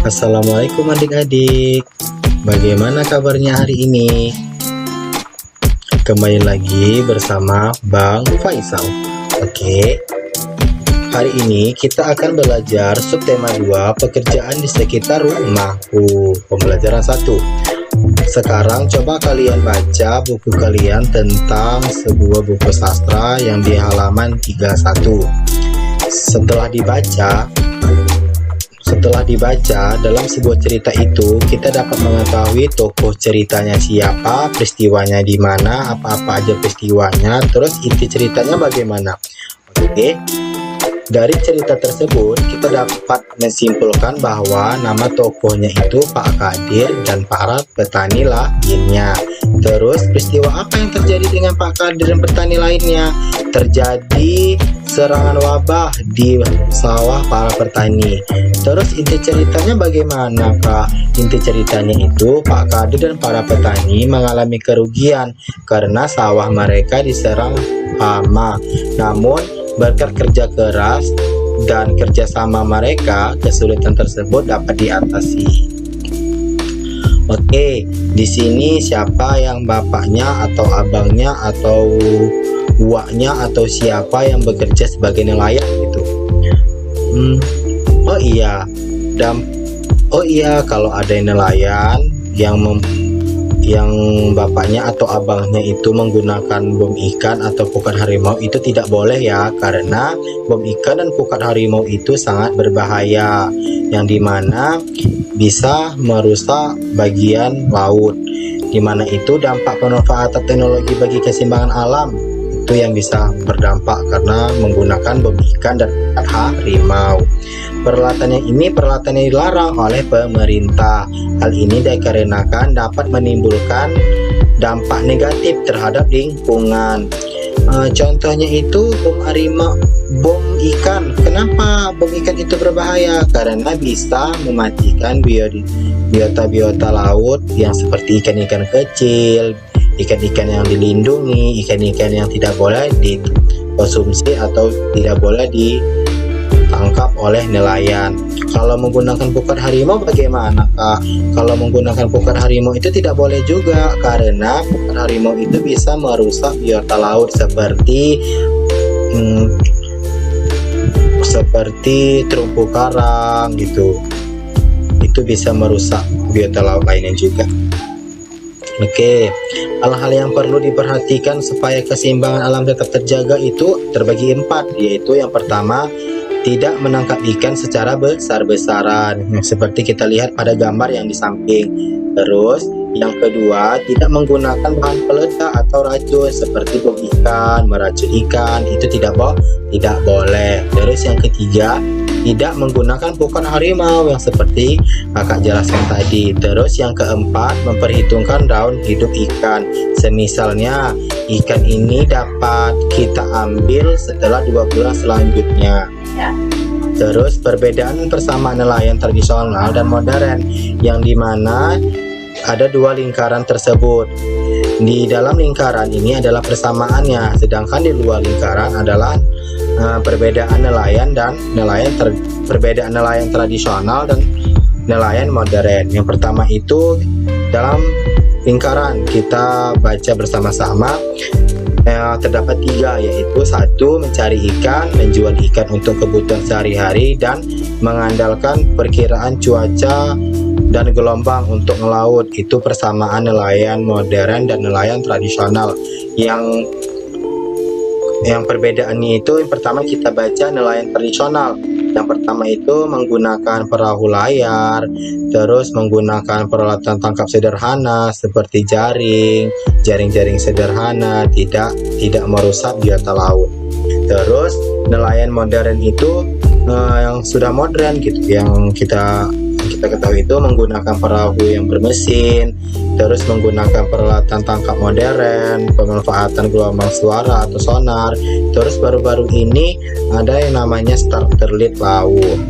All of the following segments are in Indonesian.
Assalamualaikum adik-adik. Bagaimana kabarnya hari ini? Kembali lagi bersama Bang Faisal. Oke. Hari ini kita akan belajar subtema 2, pekerjaan di sekitar rumahku. Pembelajaran 1. Sekarang coba kalian baca buku kalian tentang sebuah buku sastra yang di halaman 31. Setelah dibaca dalam sebuah cerita itu, kita dapat mengetahui tokoh ceritanya siapa, peristiwanya di mana, apa-apa aja peristiwanya, terus inti ceritanya bagaimana. Oke. Dari cerita tersebut, kita dapat menyimpulkan bahwa nama tokohnya itu Pak Kadir dan para petani lainnya. Terus peristiwa apa yang terjadi dengan Pak Kadir dan petani lainnya? Terjadi serangan wabah di sawah para petani. Terus inti ceritanya bagaimana, Kak? Inti ceritanya itu Pak Kadir dan para petani mengalami kerugian karena sawah mereka diserang hama. Namun berkat kerja keras dan kerjasama mereka, kesulitan tersebut dapat diatasi. Oke, di sini siapa yang bapaknya atau abangnya atau uaknya atau siapa yang bekerja sebagai nelayan gitu? Oh iya, kalau ada nelayan yang bapaknya atau abangnya itu menggunakan bom ikan atau pukat harimau, itu tidak boleh ya, karena bom ikan dan pukat harimau itu sangat berbahaya, yang dimana bisa merusak bagian laut, dimana itu dampak pemanfaatan teknologi bagi keseimbangan alam itu yang bisa berdampak karena menggunakan bom ikan dan pukat harimau. Peralatan yang dilarang oleh pemerintah. Hal ini dikarenakan dapat menimbulkan dampak negatif terhadap lingkungan. Contohnya itu bom ikan. Kenapa bom ikan itu berbahaya? Karena bisa mematikan biota laut yang seperti ikan-ikan kecil, ikan-ikan yang dilindungi, ikan-ikan yang tidak boleh dikonsumsi atau tidak boleh ditangkap oleh nelayan. Kalau menggunakan pukat harimau bagaimana, Kak? Kalau menggunakan pukat harimau itu tidak boleh juga, karena pukat harimau itu bisa merusak biota laut seperti terumpu karang gitu. Itu bisa merusak biota laut lainnya juga. Oke, hal-hal yang perlu diperhatikan supaya keseimbangan alam tetap terjaga itu terbagi 4, yaitu yang pertama, tidak menangkap ikan secara besar-besaran, seperti kita lihat pada gambar yang di samping. Terus yang kedua, tidak menggunakan bahan peledak atau racun seperti bom ikan, meracun ikan, itu tidak boleh. Terus yang ketiga, tidak menggunakan pukat harimau yang seperti kakak jelaskan tadi. Terus yang keempat, memperhitungkan daun hidup ikan. Semisalnya ikan ini dapat kita ambil setelah 2 bulan selanjutnya. Terus perbedaan persamaan nelayan tradisional dan modern, yang dimana ada 2 lingkaran tersebut. Di dalam lingkaran ini adalah persamaannya, sedangkan di luar lingkaran adalah perbedaan nelayan perbedaan nelayan tradisional dan nelayan modern. Yang pertama itu dalam lingkaran, kita baca bersama-sama. Terdapat 3, yaitu 1. Mencari ikan, menjual ikan untuk kebutuhan sehari-hari, dan mengandalkan perkiraan cuaca dan gelombang untuk melaut. Itu persamaan nelayan modern dan nelayan tradisional. Yang perbedaannya itu, yang pertama kita baca nelayan tradisional. Yang pertama itu menggunakan perahu layar, terus menggunakan peralatan tangkap sederhana seperti jaring sederhana, tidak merusak biota laut. Terus nelayan modern itu yang sudah modern gitu, yang kita ketahui itu menggunakan perahu yang bermesin, terus menggunakan peralatan tangkap modern, pemanfaatan gelombang suara atau sonar. Terus baru-baru ini ada yang namanya starter lead laut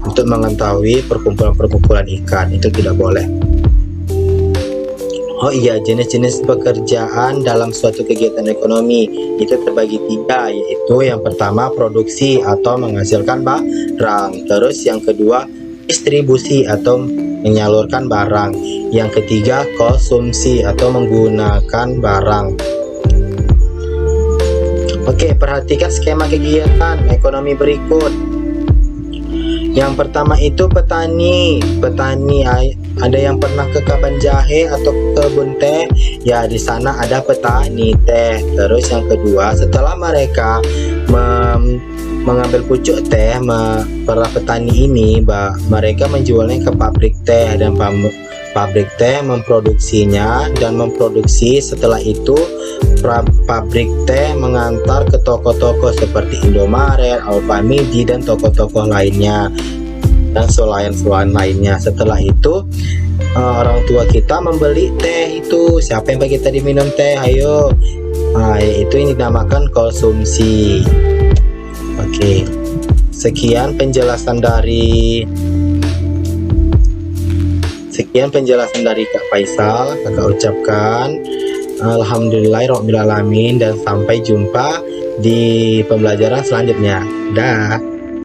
untuk mengetahui perkumpulan ikan, itu tidak boleh. Oh iya, jenis-jenis pekerjaan dalam suatu kegiatan ekonomi itu terbagi 3, yaitu yang pertama produksi atau menghasilkan barang, terus yang kedua distribusi atau menyalurkan barang. Yang ketiga, konsumsi atau menggunakan barang. Oke, perhatikan skema kegiatan ekonomi berikut. Yang pertama itu petani. Ada yang pernah ke kebun jahe atau kebun teh? Ya, di sana ada petani teh. Terus yang kedua, setelah mereka mengambil pucuk teh, para petani ini, mereka menjualnya ke pabrik teh, dan pabrik teh memproduksinya dan memproduksi. Setelah itu pabrik teh mengantar ke toko-toko seperti Indomaret, Alfamidi, dan toko-toko lainnya, dan swalayan lainnya. Setelah itu orang tua kita membeli teh itu. Siapa yang bagi kita diminum teh? Ayo. Itu ini dinamakan konsumsi. Oke, sekian penjelasan dari Kak Faisal. Kakak ucapkan alhamdulillahirobbilalamin, dan sampai jumpa di pembelajaran selanjutnya. Dah.